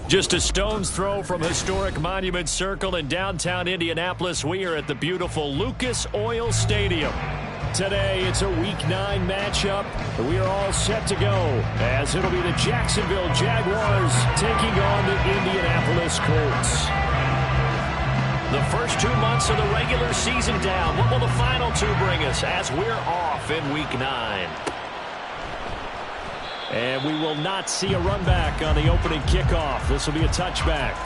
Just a stone's throw from historic Monument Circle in downtown Indianapolis, we are at the beautiful Lucas Oil Stadium. Today, it's a Week 9 matchup. We are all set to go, as it'll be the Jacksonville Jaguars taking on the Indianapolis Colts. The first 2 months of the regular season down. What will the final two bring us as we're off in Week 9? And we will not see a run back on the opening kickoff. This will be a touchback.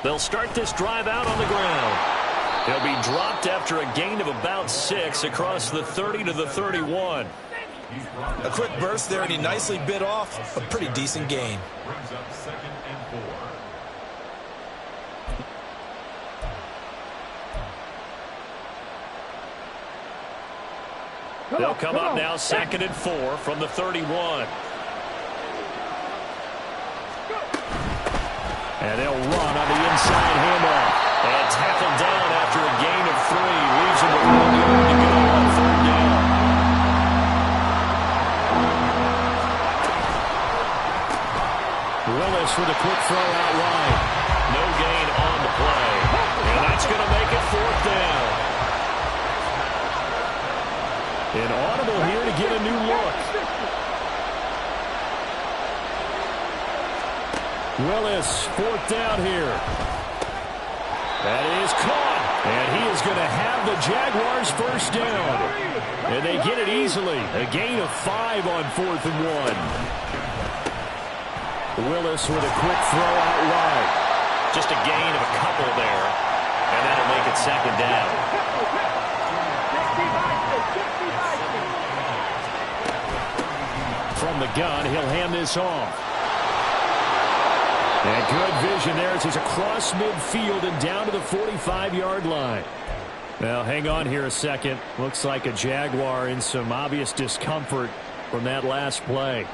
They'll start this drive out on the ground. He'll be dropped after a gain of about 6 across the 30 to the 31. A quick burst there, and he nicely bit off a pretty decent gain. They'll come up now 2nd and 4 from the 31. And they'll run on the inside handoff. And tackled down after a gain of 3. Leaves him with 1 yard to go on 3rd down. Willis with a quick throw out wide. No gain on the play. And that's going to make it 4th down. An audible here to get a new look. Willis, 4th down here. That is caught. And he is going to have the Jaguars' first down. And they get it easily. A gain of 5 on 4th and 1. Willis with a quick throw out wide. Just a gain of a couple there. And that'll make it 2nd down. From the gun, he'll hand this off. And good vision there as he's across midfield and down to the 45-yard line. Now, hang on here a second. Looks like a Jaguar in some obvious discomfort from that last play.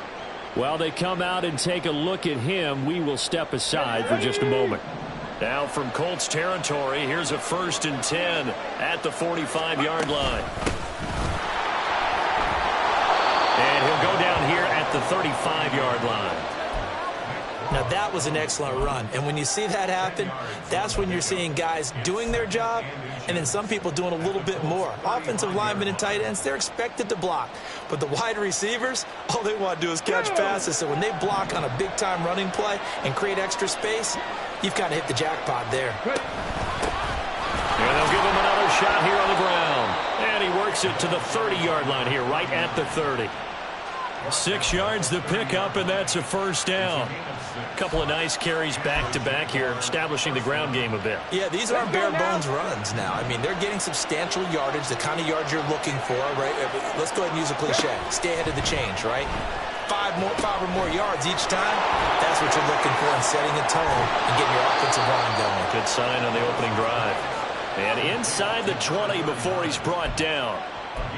While they come out and take a look at him, we will step aside for just a moment. Now from Colts territory, here's a 1st and 10 at the 45-yard line. And he'll go down here at the 35-yard line. Now, that was an excellent run. And when you see that happen, that's when you're seeing guys doing their job and then some people doing a little bit more. Offensive linemen and tight ends, they're expected to block. But the wide receivers, all they want to do is catch passes. So when they block on a big-time running play and create extra space, you've got to hit the jackpot there. And they'll give him another shot here on the ground. And he works it to the 30-yard line here, right at the 30. 6 yards the pickup, and that's a 1st down. A couple of nice carries back-to-back here, establishing the ground game a bit. Yeah, these aren't bare-bones runs now. I mean, they're getting substantial yardage, the kind of yards you're looking for, right? Let's go ahead and use a cliche. Stay ahead of the change, right? 5 or more yards each time, that's what you're looking for in setting a tone and getting your offensive line going. Good sign on the opening drive. And inside the 20 before he's brought down.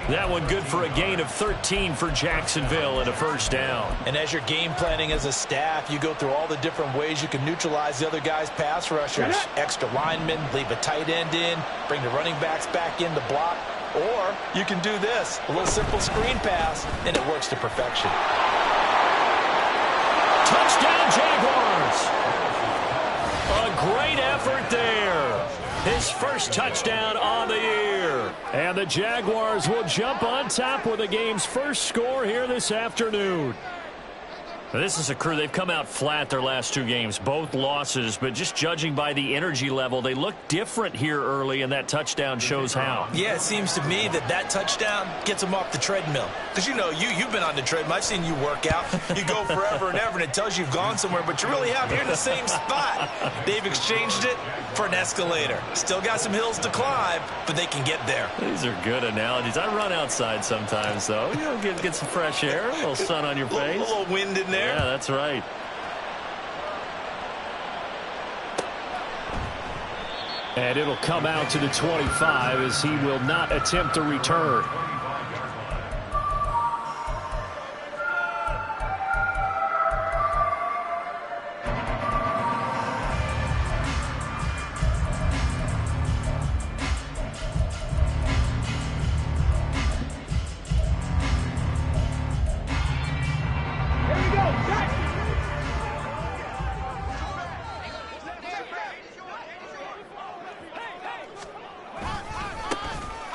That one good for a gain of 13 for Jacksonville and a 1st down. And as you're game planning as a staff, you go through all the different ways you can neutralize the other guy's pass rushers. Extra linemen, leave a tight end in, bring the running backs back in to block. Or you can do this, a little simple screen pass, and it works to perfection. Touchdown, Jaguars! A great effort there. His first touchdown on the year. And the Jaguars will jump on top with the game's first score here this afternoon. This is a crew. They've come out flat their last 2 games, both losses, but just judging by the energy level, they look different here early, and that touchdown shows how. Yeah, it seems to me that touchdown gets them off the treadmill. Because, you know, you've been on the treadmill. I've seen you work out. You go forever and ever, and it tells you you've gone somewhere, but you really have. You're in the same spot. They've exchanged it for an escalator. Still got some hills to climb, but they can get there. These are good analogies. I run outside sometimes, though. You know, get some fresh air, a little sun on your face. A little wind in there. Yeah, that's right. And it'll come out to the 25 as he will not attempt a return.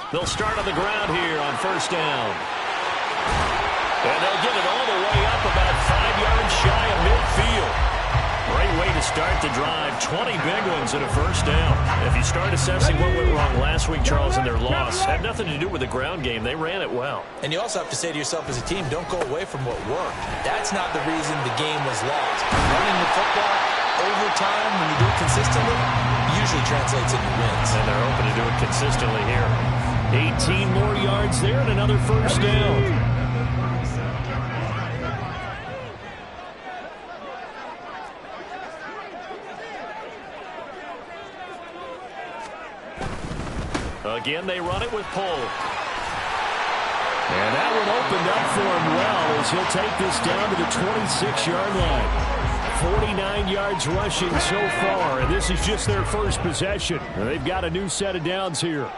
They'll start on the ground here on first down. And they'll get it all the way up about 5 yards shy of midfield. Great way to start the drive. 20 big ones and a first down. If you start assessing what went wrong last week, Charles, in their loss, had nothing to do with the ground game. They ran it well. And you also have to say to yourself as a team, don't go away from what worked. That's not the reason the game was lost. Running the football over time, when you do it consistently, usually translates into wins. And they're hoping to do it consistently here. 18 more yards there and another first down. Again, they run it with Pohl. And that one opened up for him well as he'll take this down to the 26-yard line. 49 yards rushing so far, and this is just their first possession. They've got a new set of downs here.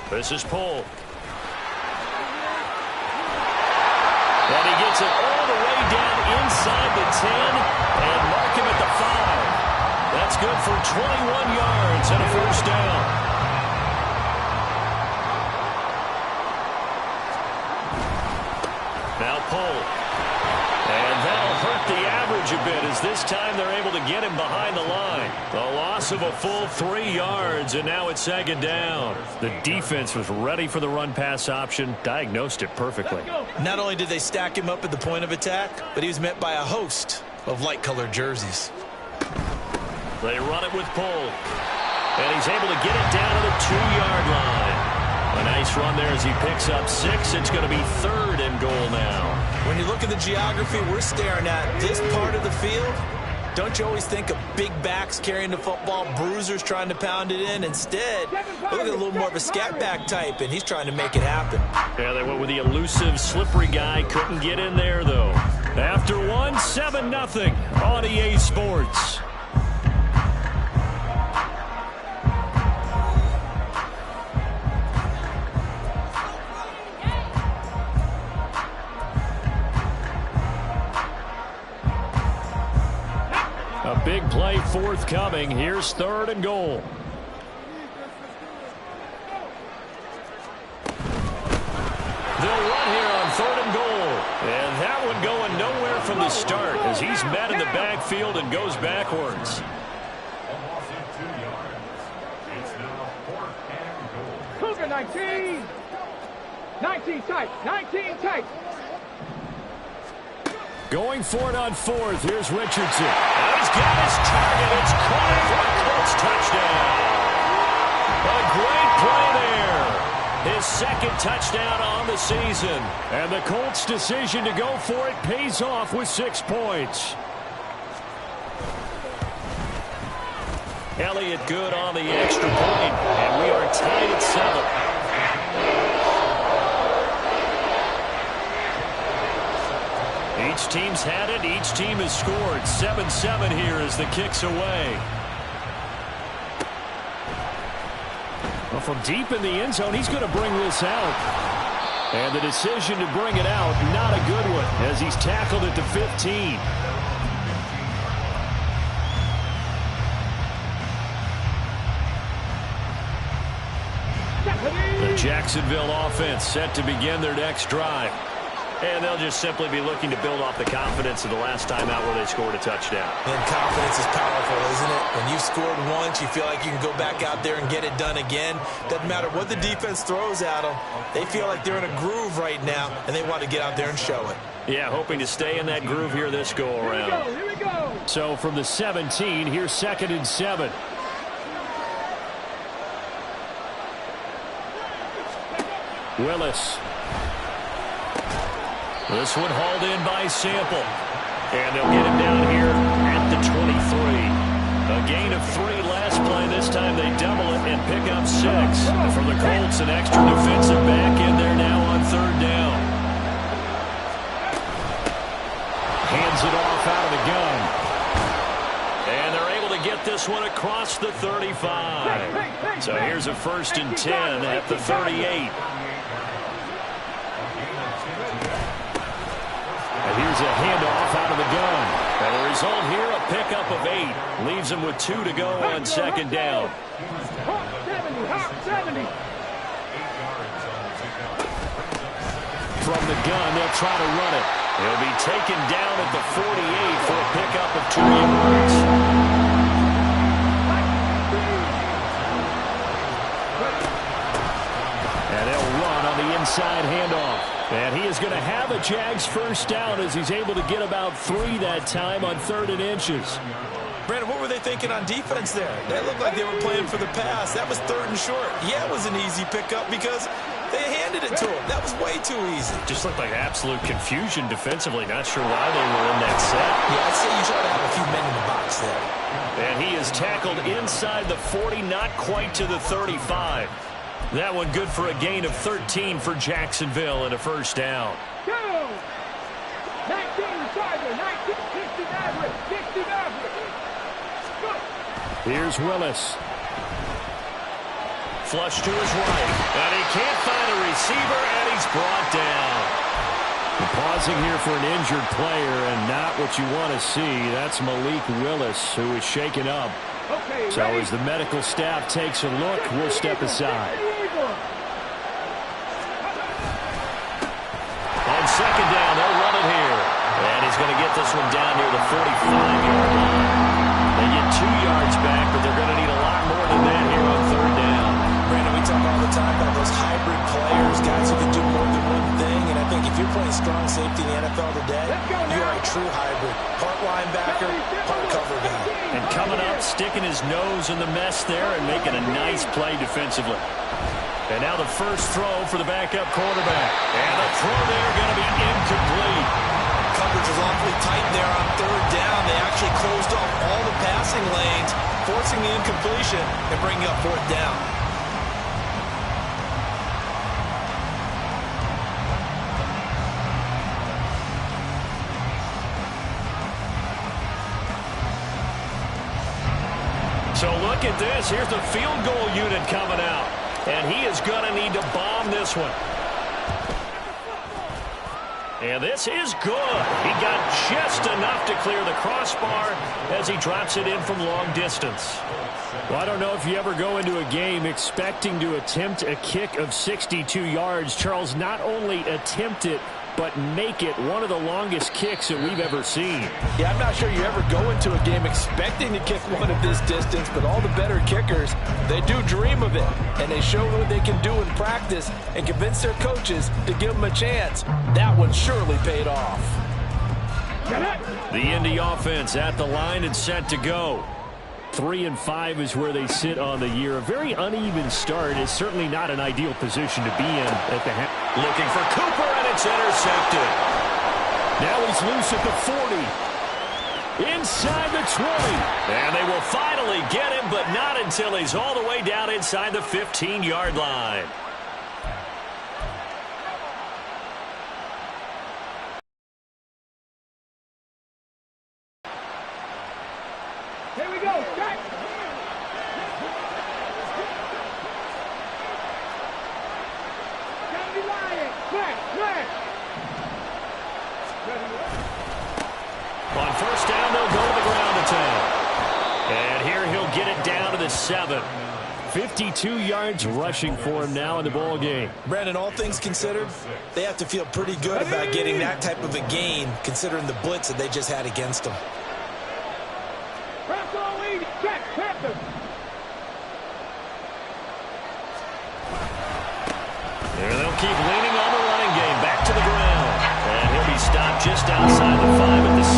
This is Pohl. And he gets it all the way down inside the 10 and mark him at the 5. That's good for 21 yards and a first down. Now Pohl. And that'll hurt the average a bit as this time they're able to get him behind the line. The loss of a full 3 yards, and now it's second down. The defense was ready for the run-pass option, diagnosed it perfectly. Not only did they stack him up at the point of attack, but he was met by a host of light-colored jerseys. They run it with Pohl. And he's able to get it down to the 2-yard line. A nice run there as he picks up 6. It's going to be 3rd and goal now. When you look at the geography we're staring at, this part of the field, don't you always think of big backs carrying the football, bruisers trying to pound it in? Instead, look at a little more of a scat back type, and he's trying to make it happen. Yeah, they went with the elusive, slippery guy. Couldn't get in there, though. After one, 7-0 on EA Sports. A big play forthcoming. Here's 3rd and goal. They'll run here on 3rd and goal. And that one going nowhere from the start as he's met in the backfield and goes backwards. Cougar 19. 19 tight. 19 tight. Going for it on 4th. Here's Richardson. And he's got his target. It's caught for a Colts touchdown. A great play there. His 2nd touchdown on the season. And the Colts' decision to go for it pays off with 6 points. Elliott good on the extra point. And we are tied at 7. Each team's had it. Each team has scored. 7-7 here as the kick's away. Well, from deep in the end zone, he's going to bring this out. And the decision to bring it out, not a good one, as he's tackled at the 15. The Jacksonville offense set to begin their next drive. And they'll just simply be looking to build off the confidence of the last time out where they scored a touchdown. And confidence is powerful, isn't it? When you've scored once, you feel like you can go back out there and get it done again. Doesn't matter what the defense throws at them. They feel like they're in a groove right now, and they want to get out there and show it. Yeah, hoping to stay in that groove here this go-around. Here we go. So from the 17, here's 2nd and 7. Willis. This one hauled in by Sample. And they'll get him down here at the 23. A gain of 3 last play. This time they double it and pick up 6. For the Colts, an extra defensive back in there now on 3rd down. Hands it off out of the gun. And they're able to get this one across the 35. So here's a 1st and 10 at the 38. Here's a handoff out of the gun. And the result here, a pickup of 8. Leaves him with 2 to go on 2nd down. 70. From the gun, they'll try to run it. He'll be taken down at the 48 for a pickup of 2 yards. And they'll run on the inside handoff. And he is going to have a Jags 1st down as he's able to get about 3 that time on 3rd and inches. Brandon, what were they thinking on defense there? They looked like they were playing for the pass. That was 3rd and short. Yeah, it was an easy pickup because they handed it to him. That was way too easy. Just looked like absolute confusion defensively. Not sure why they were in that set. Yeah, I'd say you try to have a few men in the box there. And he is tackled inside the 40, not quite to the 35. That one good for a gain of 13 for Jacksonville and a 1st down. 19 Tiger, 19, 60 average, 60 average. Here's Willis. Flush to his right. And he can't find a receiver, and he's brought down. We're pausing here for an injured player, and not what you want to see. That's Malik Willis, who is shaken up. Okay, so as the medical staff takes a look, we'll step aside. On 2nd down, they'll run it here. And he's going to get this one down near the 45-yard line. They get 2 yards back, but they're going to need a lot more than that here on 3rd down. Brandon, we talk all the time about those hybrid players, guys who can do more than one thing. And I think if you're playing strong safety in the NFL today, you are a true hybrid. Part linebacker, part cover guy. And coming up, sticking his nose in the mess there and making a nice play defensively. And now the first throw for the backup quarterback. And the throw there going to be incomplete. Coverage was awfully tight there on 3rd down. They actually closed off all the passing lanes, forcing the incompletion and bringing up 4th down. So look at this. Here's the field goal unit coming out. And he is going to need to bomb this one. And this is good. He got just enough to clear the crossbar as he drops it in from long distance. Well, I don't know if you ever go into a game expecting to attempt a kick of 62 yards. Charles, not only attempt it, but make it one of the longest kicks that we've ever seen. Yeah, I'm not sure you ever go into a game expecting to kick one of this distance, but all the better kickers, they do dream of it, and they show what they can do in practice and convince their coaches to give them a chance. That one surely paid off. The Indy offense at the line and set to go. 3-5 is where they sit on the year. A very uneven start is certainly not an ideal position to be in at the half. Looking for Cooper, and it's intercepted. Now he's loose at the 40. Inside the 20. And they will finally get him, but not until he's all the way down inside the 15-yard line. Here we go. Strike. Johnny Lion. Flash. On 1st down, they'll go to the ground attack. And here he'll get it down to the 7. 52 yards rushing for him now in the ball game. Brandon, all things considered, they have to feel pretty good about getting that type of a gain, considering the blitz that they just had against them. Press on lead. Check. Panthers. There they'll keep leaning on the running game. Back to the ground. And he'll be stopped just outside the 5 at the 6.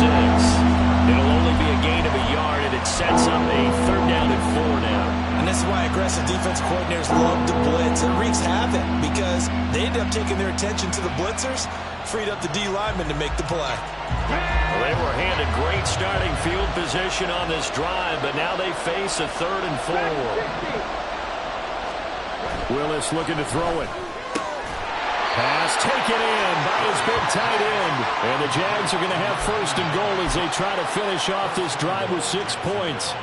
It'll only be a gain of a yard, and it sets up a 3rd down and 4 now. And this is why aggressive defense coordinators love to blitz. It wreaks havoc because they end up taking their attention to the blitzers, freed up the D lineman to make the play. Well, they were handed great starting field position on this drive, but now they face a 3rd and 4. Willis looking to throw it. Pass taken in by his big tight end. And the Jags are going to have 1st and goal as they try to finish off this drive with 6 points.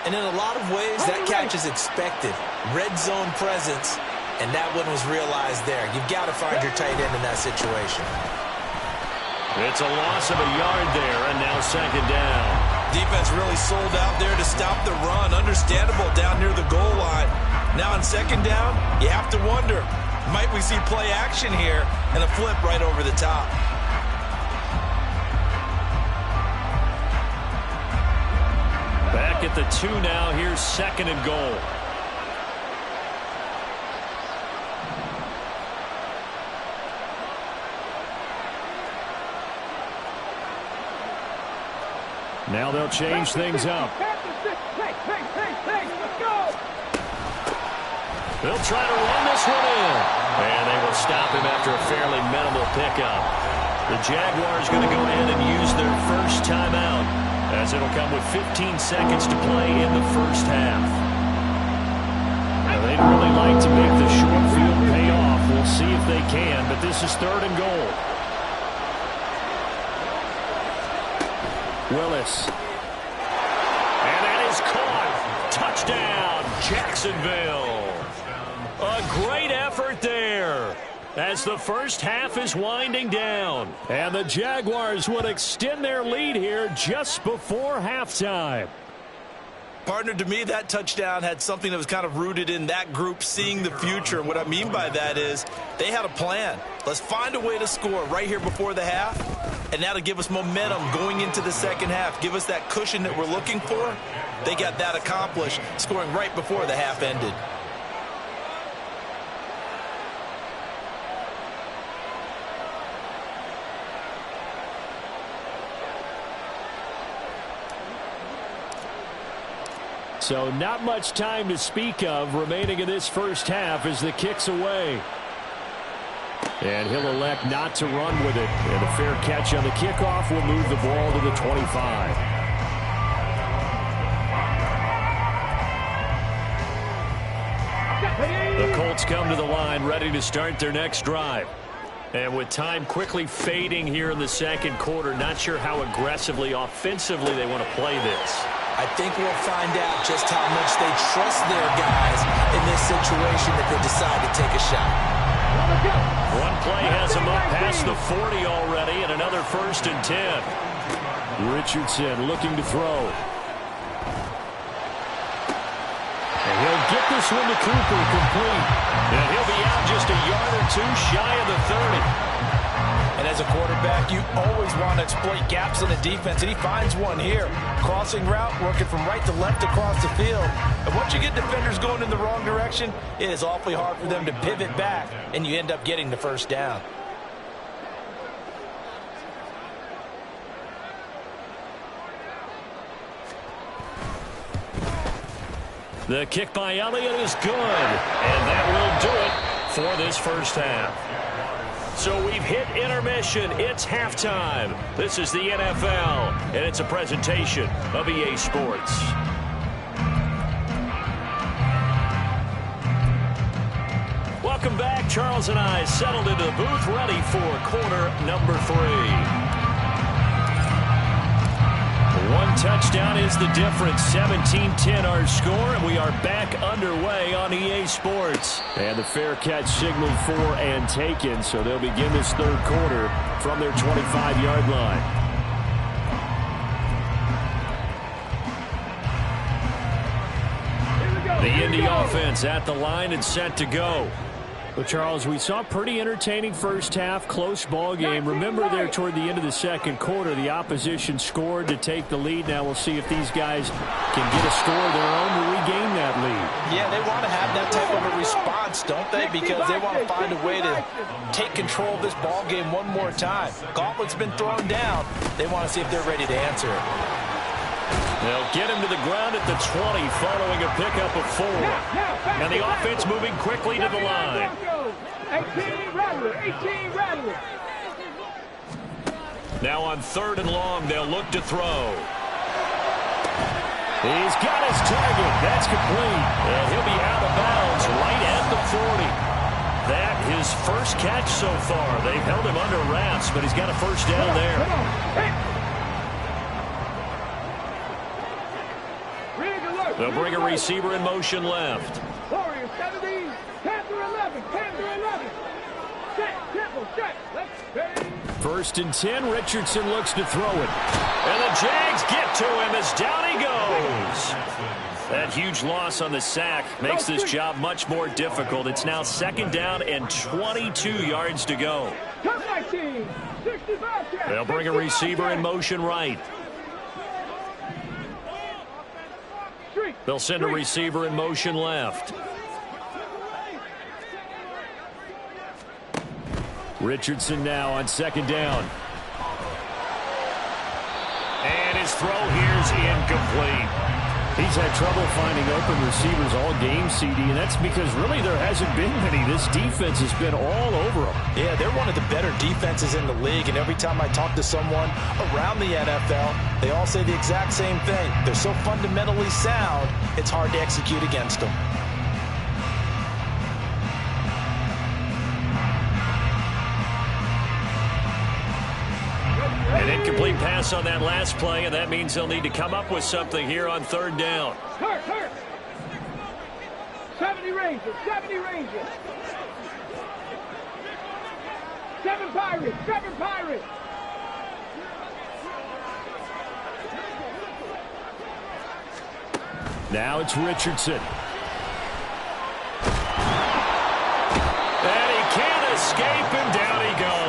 And in a lot of ways, that catch is expected. Red zone presence, and that one was realized there. You've got to find your tight end in that situation. It's a loss of a yard there, and now 2nd down. Defense really sold out there to stop the run. Understandable down near the goal line. Now on 2nd down, you have to wonder, might we see play action here and a flip right over the top? Back at the 2 now. Here's 2nd and goal. Now they'll change things up. Let's go. They'll try to run this one in. And they will stop him after a fairly minimal pickup. The Jaguars going to go ahead and use their first timeout, as it'll come with 15 seconds to play in the 1st half. Now, they'd really like to make the short field pay off. We'll see if they can, but this is 3rd and goal. Willis. And that is caught. Touchdown, Jacksonville. A great effort there as the 1st half is winding down. And the Jaguars would extend their lead here just before halftime. Partner, to me, that touchdown had something that was kind of rooted in that group seeing the future. What I mean by that is they had a plan. Let's find a way to score right here before the half, and that'll give us momentum going into the 2nd half. Give us that cushion that we're looking for. They got that accomplished, scoring right before the half ended. So not much time to speak of remaining in this 1st half as the kick's away. And he'll elect not to run with it. And a fair catch on the kickoff will move the ball to the 25. The Colts come to the line ready to start their next drive. And with time quickly fading here in the 2nd quarter, not sure how aggressively, offensively they want to play this. I think we'll find out just how much they trust their guys in this situation if they decide to take a shot. One play has him up past the 40 already, and another 1st and 10. Richardson looking to throw. And he'll get this one to Cooper complete. And he'll be out just a yard or 2 shy of the 30. And as a quarterback, you always want to exploit gaps in the defense, and he finds one here. Crossing route, working from right to left across the field. And once you get defenders going in the wrong direction, it is awfully hard for them to pivot back, and you end up getting the 1st down. The kick by Elliott is good, and that will do it for this 1st half. So we've hit intermission. It's halftime. This is the NFL, and it's a presentation of EA Sports. Welcome back. Charles and I settled into the booth, ready for quarter number 3. One touchdown is the difference. 17-10 our score, and we are back underway on EA Sports. And the fair catch signaled for and taken, so they'll begin this 3rd quarter from their 25-yard line. The Indy offense at the line and set to go. Well, Charles, we saw a pretty entertaining first half, close ball game. Remember there toward the end of the second quarter, the opposition scored to take the lead. Now we'll see if these guys can get a score of their own to regain that lead. Yeah, they want to have that type of a response, don't they? Because they want to find a way to take control of this ball game one more time. Gauntlet's been thrown down. They want to see if they're ready to answer it. They'll get him to the ground at the 20 following a pickup of 4. And the offense moving quickly to the line. 18 Rattler. Now on 3rd and long, they'll look to throw. He's got his target. That's complete. He'll be out of bounds right at the 40. That his first catch so far. They've held him under wraps, but he's got a first down there. They'll bring a receiver in motion left. Warriors 17, Panther 11. Set, tempo, set. Let's go. 1st and 10, Richardson looks to throw it. And the Jags get to him as down he goes. That huge loss on the sack makes this job much more difficult. It's now 2nd down and 22 yards to go. They'll bring a receiver in motion right. They'll send a receiver in motion left. Richardson now on 2nd down. And his throw here's incomplete. He's had trouble finding open receivers all game, CD, and that's because really there hasn't been many. This defense has been all over them. Yeah, they're one of the better defenses in the league, and every time I talk to someone around the NFL, they all say the exact same thing. They're so fundamentally sound, it's hard to execute against them. An incomplete pass on that last play, and that means they'll need to come up with something here on 3rd down. Hurt. 70 Rangers. 7 Pirates. Now it's Richardson. And he can't escape, and down he goes.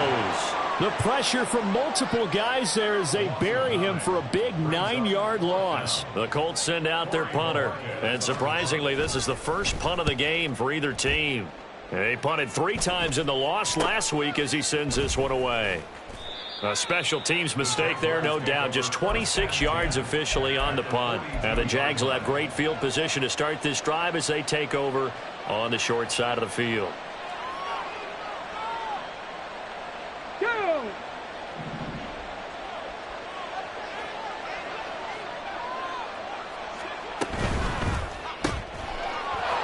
The pressure from multiple guys there as they bury him for a big 9-yard loss. The Colts send out their punter. And surprisingly, this is the first punt of the game for either team. They punted 3 times in the loss last week as he sends this one away. A special teams mistake there, no doubt. Just 26 yards officially on the punt. Now the Jags will have great field position to start this drive as they take over on the short side of the field.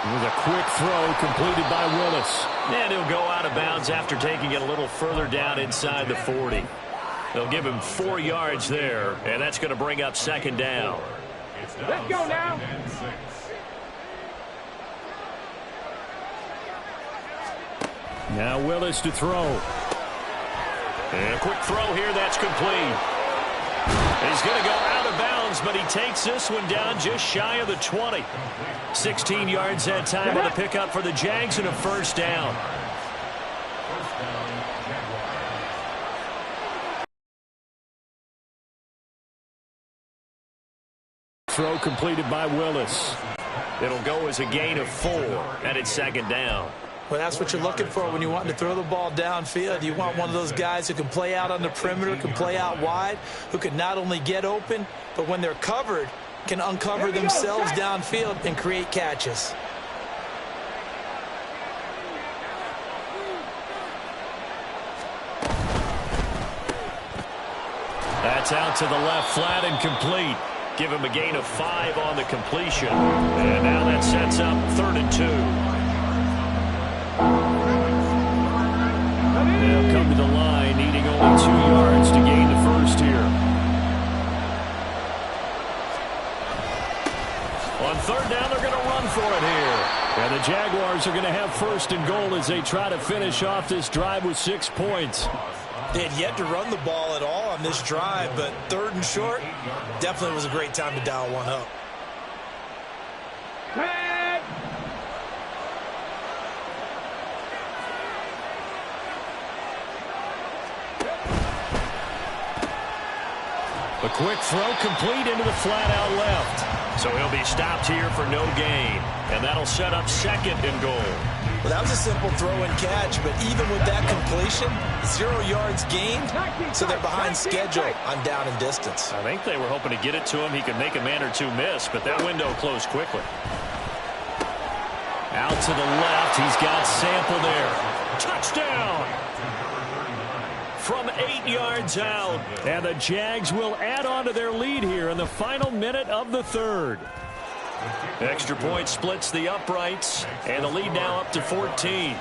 With a quick throw completed by Willis. And he'll go out of bounds after taking it a little further down inside the 40. They'll give him 4 yards there, and that's going to bring up 2nd down. Let's go now. Now Willis to throw. And a quick throw here, that's complete. He's going to go out of bounds, but he takes this one down just shy of the 20. 16 yards that time on the pickup for the Jags and a first down. Throw completed by Willis. It'll go as a gain of 4, and it's 2nd down. Well, that's what you're looking for when you want to throw the ball downfield. You want one of those guys who can play out on the perimeter, can play out wide, who can not only get open, but when they're covered, can uncover themselves downfield and create catches. That's out to the left, flat and complete. Give him a gain of 5 on the completion. And now that sets up 3rd and 2. They'll come to the line, needing only 2 yards to gain the first here. On 3rd down, they're going to run for it here. And the Jaguars are going to have 1st and goal as they try to finish off this drive with 6 points. They had yet to run the ball at all on this drive, but 3rd and short definitely was a great time to dial one up. quick throw complete into the flat out left. So he'll be stopped here for no gain. And that'll set up second and goal. Well, that was a simple throw and catch, but even with that completion, 0 yards gained, so they're behind schedule on down and distance. I think they were hoping to get it to him. He could make a man or two miss, but that window closed quickly. Out to the left. He's got Sample there. Touchdown! From 8 yards out. And the Jags will add on to their lead here in the final minute of the third. Extra point splits the uprights, and the lead now up to 14.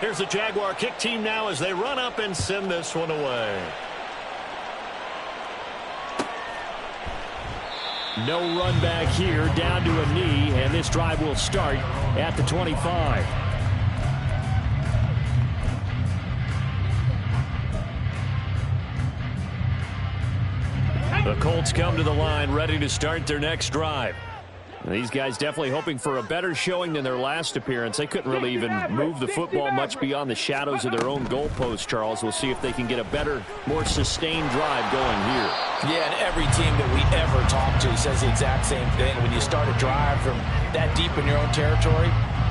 Here's the Jaguar kick team now as they run up and send this one away. No run back here, down to a knee, and this drive will start at the 25. The Colts come to the line ready to start their next drive. These guys definitely hoping for a better showing than their last appearance. They couldn't really even move the football much beyond the shadows of their own goalpost, Charles. We'll see if they can get a better, more sustained drive going here. Yeah, and every team that we ever talk to says the exact same thing. When you start a drive from that deep in your own territory,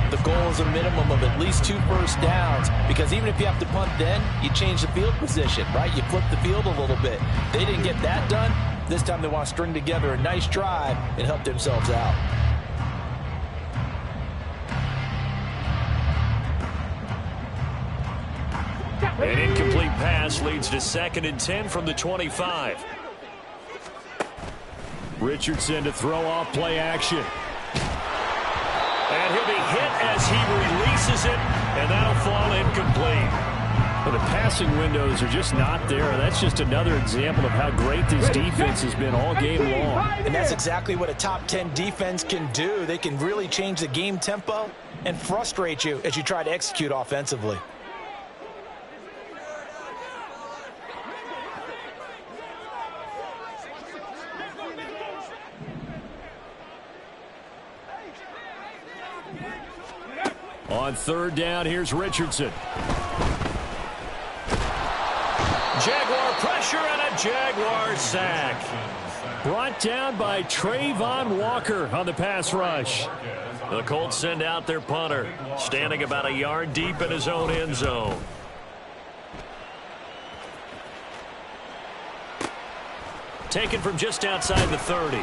the goal is a minimum of at least 2 first downs, because even if you have to punt then, you change the field position, right? You flip the field a little bit. They didn't get that done. This time they want to string together a nice drive and help themselves out. An incomplete pass leads to 2nd and 10 from the 25. Richardson to throw off play action. And he'll be hit as he releases it, and that'll fall incomplete. But the passing windows are just not there. That's just another example of how great this defense has been all game long. And that's exactly what a top 10 defense can do. They can really change the game tempo and frustrate you as you try to execute offensively. On 3rd down, here's Richardson. Jaguar pressure and a Jaguar sack. Brought down by Trayvon Walker on the pass rush. The Colts send out their punter, standing about a yard deep in his own end zone. Taken from just outside the 30.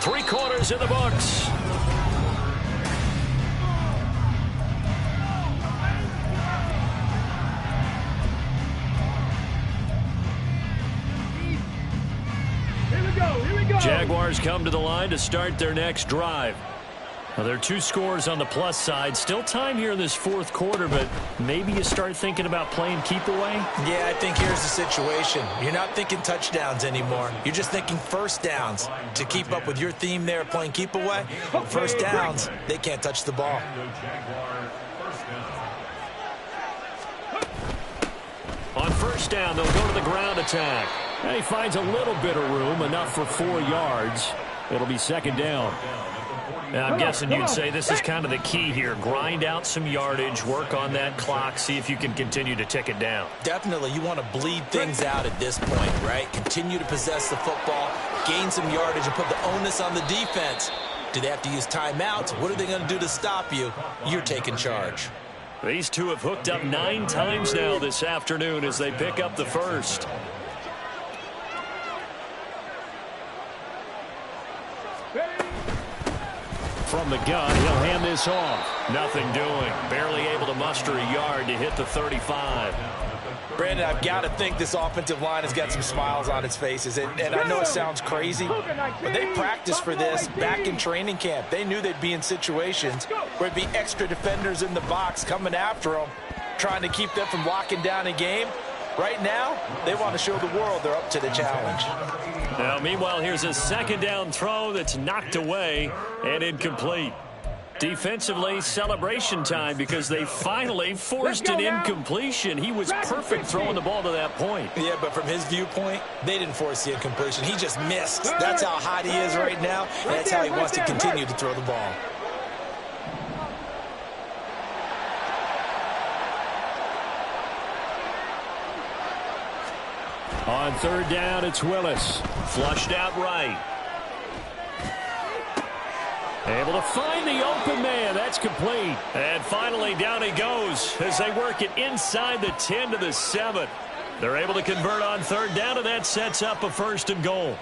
3 quarters in the books. Jaguars come to the line to start their next drive. Now, there are 2 scores on the plus side. Still time here in this 4th quarter, but maybe you start thinking about playing keep away? Yeah, I think here's the situation. You're not thinking touchdowns anymore. You're just thinking first downs. To keep up with your theme there, playing keep away, first downs, they can't touch the ball. On 1st down, they'll go to the ground attack. And he finds a little bit of room, enough for 4 yards. It'll be 2nd down. Now, I'm guessing you'd say this is kind of the key here. Grind out some yardage, work on that clock, see if you can continue to tick it down. Definitely, you want to bleed things out at this point, right? Continue to possess the football, gain some yardage, and put the onus on the defense. Do they have to use timeouts? What are they going to do to stop you? You're taking charge. These two have hooked up 9 times now this afternoon as they pick up the first. From the gun, he'll hand this off. Nothing doing. Barely able to muster a yard to hit the 35. Brandon, I've got to think this offensive line has got some smiles on its faces. And I know it sounds crazy, but they practiced for this back in training camp. They knew they'd be in situations where it'd be extra defenders in the box coming after them, trying to keep them from locking down a game. Right now, they want to show the world they're up to the challenge. Now, meanwhile, here's a 2nd down throw that's knocked away and incomplete. Defensively, celebration time because they finally forced an incompletion. He was perfect throwing the ball to that point. Yeah, but from his viewpoint, they didn't force the incompletion. He just missed. That's how hot he is right now, and that's how he wants to continue to throw the ball. On third down, it's Willis. Flushed out right. Able to find the open man. That's complete. And finally, down he goes as they work it inside the 10 to the 7. They're able to convert on third down, and that sets up a 1st and goal.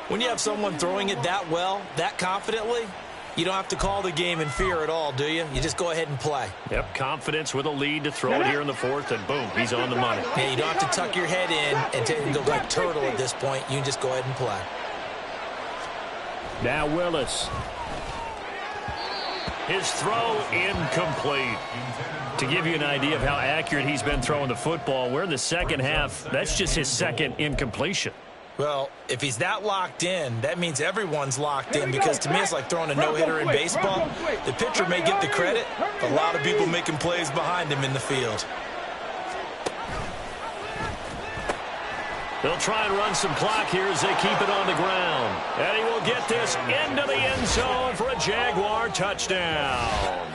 When you have someone throwing it that well, that confidently, you don't have to call the game in fear at all, do you? You just go ahead and play. Yep, confidence with a lead to throw it here in the 4th, and boom, he's on the money. Yeah, you don't have to tuck your head in and go like turtle at this point. You can just go ahead and play. Now Willis. His throw incomplete. To give you an idea of how accurate he's been throwing the football, we're in the second half. That's just his 2nd incompletion. Well, if he's that locked in, that means everyone's locked in, because to me it's like throwing a no-hitter in baseball. The pitcher may get the credit, but a lot of people making plays behind him in the field. They'll try and run some clock here as they keep it on the ground. And he will get this into the end zone for a Jaguar touchdown.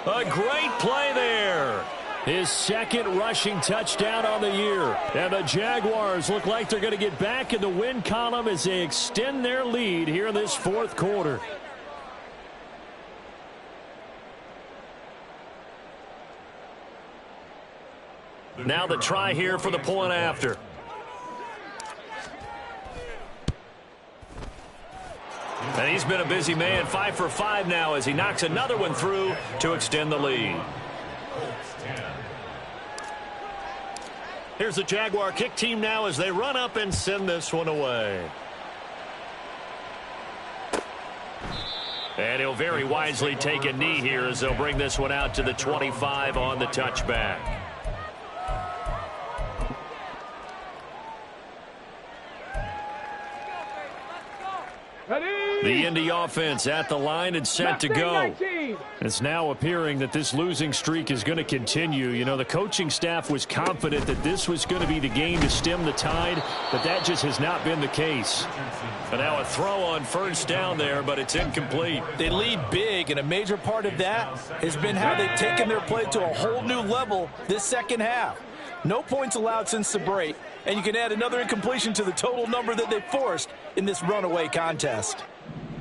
A great play there. His 2nd rushing touchdown on the year. And the Jaguars look like they're going to get back in the win column as they extend their lead here in this 4th quarter. Now the try here for the point after. And he's been a busy man, 5 for 5 now as he knocks another one through to extend the lead. Here's the Jaguar kick team now as they run up and send this one away. And he'll very wisely take a knee here as they'll bring this one out to the 25 on the touchback. The Indy offense at the line and set to go. It's now appearing that this losing streak is going to continue. You know, the coaching staff was confident that this was going to be the game to stem the tide, but that just has not been the case. And now a throw on 1st down there, but it's incomplete. They lead big, and a major part of that has been how they've taken their play to a whole new level this second half. No points allowed since the break, and you can add another incompletion to the total number that they forced in this runaway contest.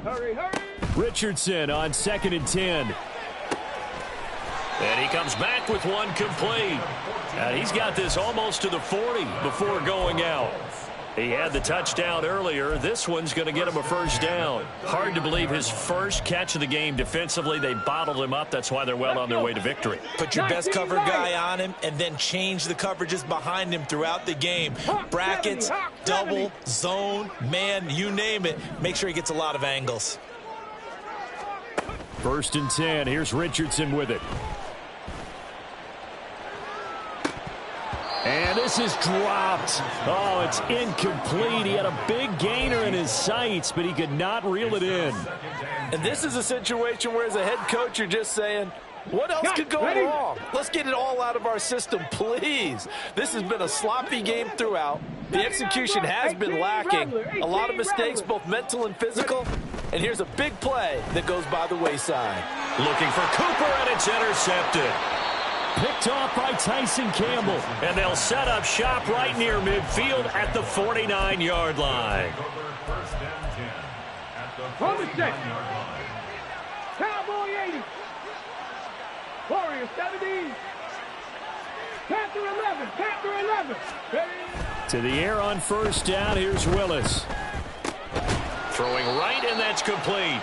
Hurry, hurry. Richardson on 2nd and 10. And he comes back with one complete. And he's got this almost to the 40 before going out. He had the touchdown earlier. This one's going to get him a 1st down. Hard to believe his first catch of the game defensively. They bottled him up. That's why they're well on their way to victory. Put your best cover guy on him and then change the coverages behind him throughout the game. Brackets, double, zone, man, you name it. Make sure he gets a lot of angles. 1st and 10. Here's Richardson with it. And this is dropped. Oh, it's incomplete. He had a big gainer in his sights, but he could not reel it in. And this is a situation where, as a head coach, you're just saying, what else could go wrong? Let's get it all out of our system, please. This has been a sloppy game throughout. The execution has been lacking. A lot of mistakes, both mental and physical. And here's a big play that goes by the wayside. Looking for Cooper, and it's intercepted. Picked off by Tyson Campbell. And they'll set up shop right near midfield at the 49-yard line. Hold it set. Cowboy 80. Warrior 70. Panther 11. Panther 11. Ready? To the air on 1st down. Here's Willis. Throwing right, and that's complete.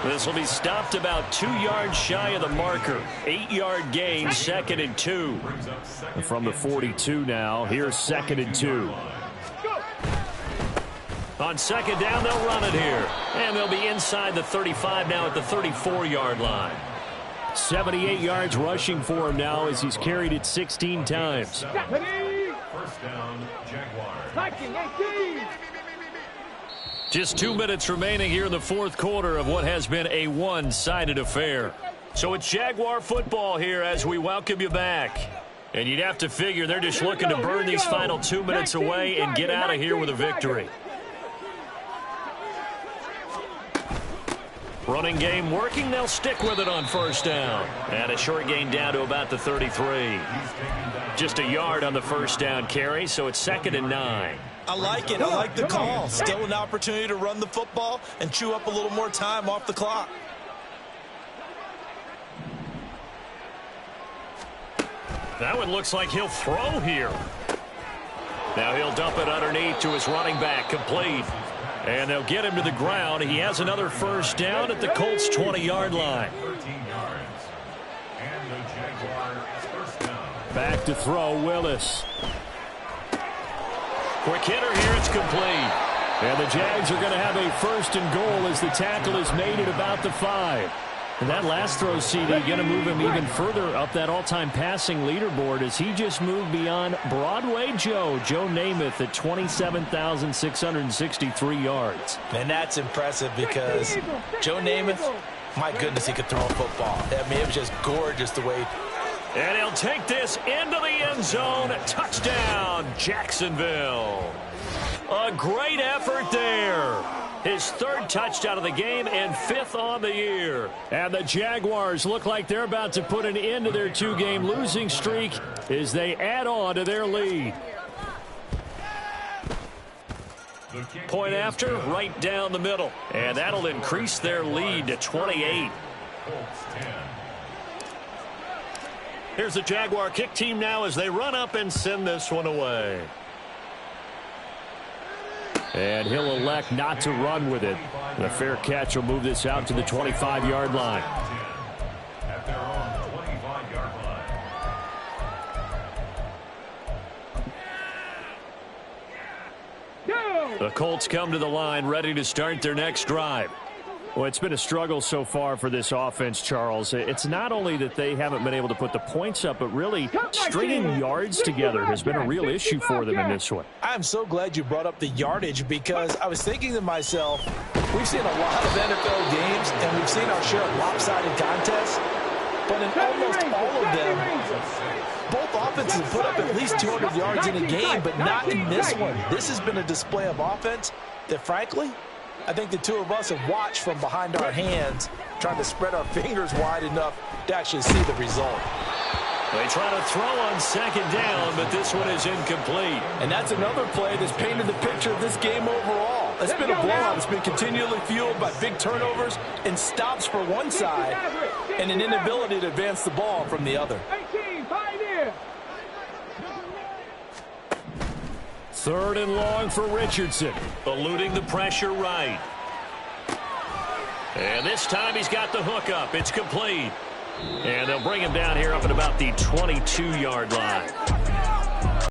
This will be stopped about 2 yards shy of the marker. 8-yard gain, 2nd and 2. And from the 42 now, here's 2nd and 2. On 2nd down, they'll run it here. And they'll be inside the 35 now at the 34-yard line. 78 yards rushing for him now as he's carried it 16 times. 1st down, Jaguars. 18. Just 2 minutes remaining here in the 4th quarter of what has been a one-sided affair. So it's Jaguar football here as we welcome you back. And you'd have to figure they're just looking to burn these final 2 minutes away and get out of here with a victory. Running game working. They'll stick with it on 1st down. And a short gain down to about the 33. Just a yard on the first down carry, so it's 2nd and 9. I like it. I like the call. Still an opportunity to run the football and chew up a little more time off the clock. That one looks like he'll throw here. Now he'll dump it underneath to his running back, complete. And they'll get him to the ground. He has another first down at the Colts' 20-yard line. Back to throw, Willis. Quick hitter here, it's complete. And the Jags are going to have a 1st and goal as the tackle is made at about the 5. And that last throw, CD, going to move him even further up that all-time passing leaderboard as he just moved beyond Broadway Joe Namath at 27,663 yards. And that's impressive because Joe Namath, my goodness, he could throw a football. I mean, it was just gorgeous the way. And he'll take this into the end zone. Touchdown, Jacksonville. A great effort there. His 3rd touchdown of the game and 5th on the year. And the Jaguars look like they're about to put an end to their 2-game losing streak as they add on to their lead. Point after, right down the middle. And that'll increase their lead to 28. Here's the Jaguar kick team now as they run up and send this one away. And he'll elect not to run with it. The fair catch will move this out to the 25-yard line. At their own 25-yard line. The Colts come to the line ready to start their next drive. Well, it's been a struggle so far for this offense, Charles. It's not only that they haven't been able to put the points up, but really stringing yards together has been a real issue for them in this one. I'm so glad you brought up the yardage because I was thinking to myself, we've seen a lot of NFL games and we've seen our share of lopsided contests, but in almost all of them, both offenses have put up at least 200 yards in a game, but not in this one. This has been a display of offense that, frankly, I think the two of us have watched from behind our hands, trying to spread our fingers wide enough to actually see the result. They try to throw on 2nd down, but this one is incomplete. And that's another play that's painted the picture of this game overall. It's been a blowout. It's been continually fueled by big turnovers and stops for one side and an inability to advance the ball from the other. 3rd and long for Richardson, eluding the pressure right. And this time he's got the hook up. It's complete. And they'll bring him down here up at about the 22-yard line.